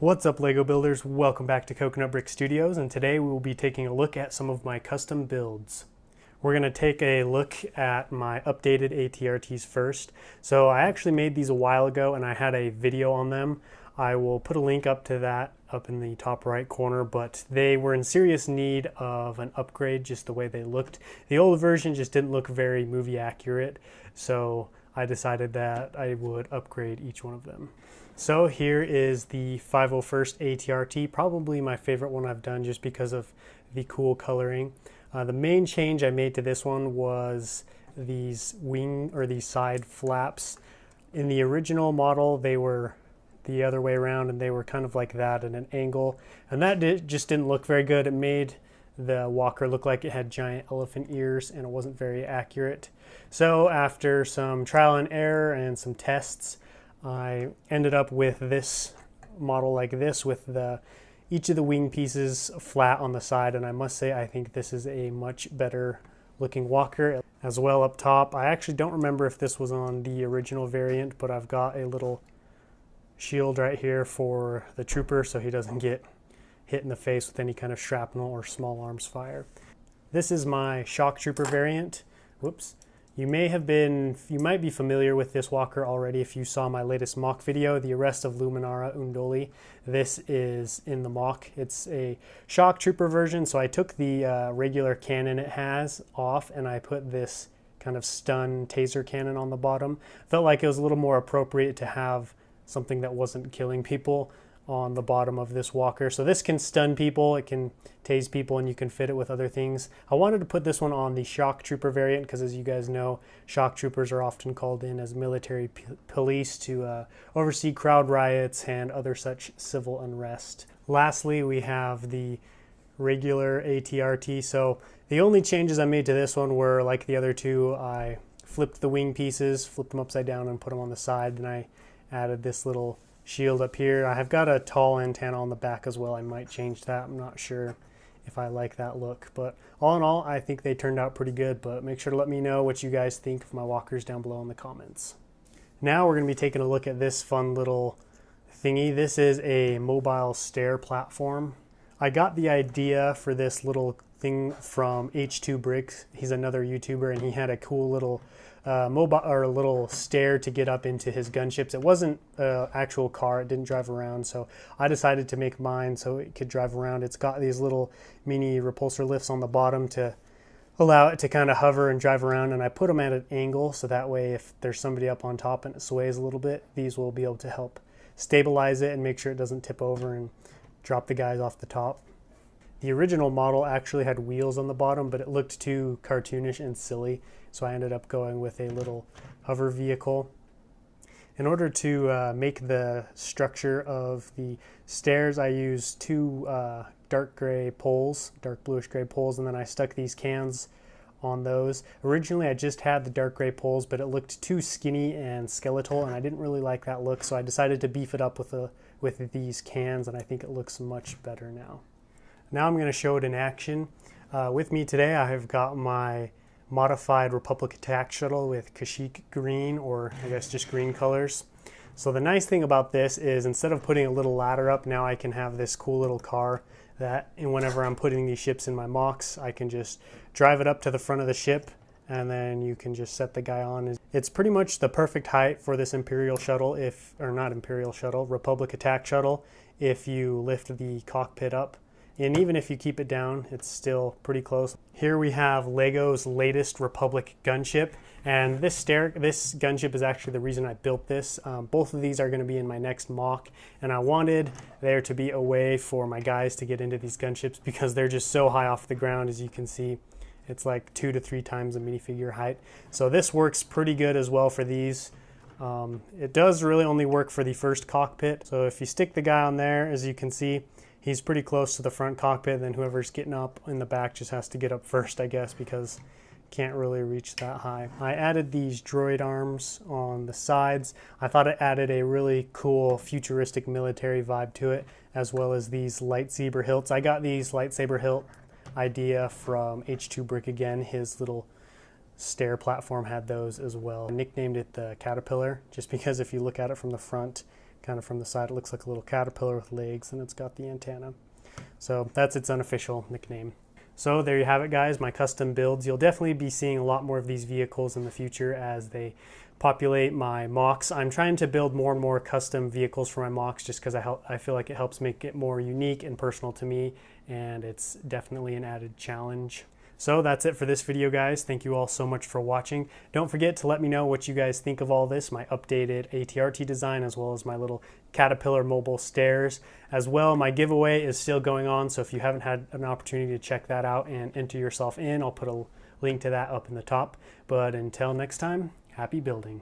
What's up, Lego builders? Welcome back to Coconut Brick Studios, and today we will be taking a look at some of my custom builds. We're going to take a look at my updated ATRTs first. So I actually made these a while ago and I had a video on them. I will put a link up to that up in the top right corner, but they were in serious need of an upgrade, just the way they looked. The old version just didn't look very movie accurate, so I decided that I would upgrade each one of them. So here is the 501st ATRT, probably my favorite one I've done just because of the cool coloring. The main change I made to this one was these these side flaps. In the original model, they were the other way around and they were kind of like that at an angle. And that just didn't look very good. It made the walker look like it had giant elephant ears and it wasn't very accurate. So after some trial and error and some tests, I ended up with this model like this with each of the wing pieces flat on the side, and I must say I think this is a much better looking walker. As well up top, I actually don't remember if this was on the original variant, but I've got a little shield right here for the trooper so he doesn't get hit in the face with any kind of shrapnel or small arms fire. This is my shock trooper variant. Whoops. You might be familiar with this walker already if you saw my latest MOC video, the arrest of Luminara Unduli. This is in the MOC. It's a shock trooper version, so I took the regular cannon it has off and I put this kind of stun taser cannon on the bottom. Felt like it was a little more appropriate to have something that wasn't killing people on the bottom of this walker. So this can stun people, it can tase people, and you can fit it with other things. I wanted to put this one on the shock trooper variant because, as you guys know, shock troopers are often called in as military police to oversee crowd riots and other such civil unrest. Lastly, we have the regular ATRT. So the only changes I made to this one were, like the other two, I flipped the wing pieces, flipped them upside down and put them on the side, and I added this little shield up here. I have got a tall antenna on the back as well. I might change that. I'm not sure if I like that look, but all in all, I think they turned out pretty good. But make sure to let me know what you guys think of my walkers down below in the comments. Now we're going to be taking a look at this fun little thingy. This is a mobile stair platform. I got the idea for this little thing from H2 Bricks. He's another YouTuber, and he had a cool little little stair to get up into his gunships. It wasn't an actual car, it didn't drive around, so I decided to make mine so it could drive around. It's got these little mini repulsor lifts on the bottom to allow it to kind of hover and drive around, and I put them at an angle so that way if there's somebody up on top and it sways a little bit, these will be able to help stabilize it and make sure it doesn't tip over and drop the guys off the top. The original model actually had wheels on the bottom, but it looked too cartoonish and silly, so I ended up going with a little hover vehicle. In order to make the structure of the stairs, I used two dark gray poles, dark bluish gray poles, and then I stuck these cans on those. Originally I just had the dark gray poles, but it looked too skinny and skeletal, and I didn't really like that look, so I decided to beef it up with these cans, and I think it looks much better now. Now I'm going to show it in action. With me today I have got my modified Republic Attack Shuttle with Kashyyyk green, or I guess just green colors. So the nice thing about this is instead of putting a little ladder up, now I can have this cool little car that, and whenever I'm putting these ships in my MOCs, I can just drive it up to the front of the ship and then you can just set the guy on. It's pretty much the perfect height for this Imperial Shuttle, Republic Attack Shuttle, if you lift the cockpit up. And even if you keep it down, it's still pretty close. Here we have Lego's latest Republic gunship, and this gunship is actually the reason I built this. Both of these are going to be in my next MOC, and I wanted there to be a way for my guys to get into these gunships because they're just so high off the ground. As you can see, it's like 2 to 3 times the minifigure height. So this works pretty good as well for these. It does really only work for the first cockpit. So if you stick the guy on there, as you can see, he's pretty close to the front cockpit, then whoever's getting up in the back just has to get up first, I guess, because can't really reach that high. I added these droid arms on the sides. I thought it added a really cool futuristic military vibe to it, as well as these lightsaber hilts. I got these lightsaber hilt idea from H2 Brick again. His little Stair Platform had those as well. I nicknamed it the Caterpillar just because if you look at it from the front, kind of from the side. It looks like a little caterpillar with legs, and it's got the antenna. So that's its unofficial nickname. So there you have it, guys, my custom builds. You'll definitely be seeing a lot more of these vehicles in the future as they populate my MOCs. I'm trying to build more and more custom vehicles for my MOCs just because I feel like it helps make it more unique and personal to me, and it's definitely an added challenge. So that's it for this video, guys. Thank you all so much for watching. Don't forget to let me know what you guys think of all this, my updated ATRT design, as well as my little Caterpillar mobile stairs. As well, my giveaway is still going on, so if you haven't had an opportunity to check that out and enter yourself in, I'll put a link to that up in the top. But until next time, happy building.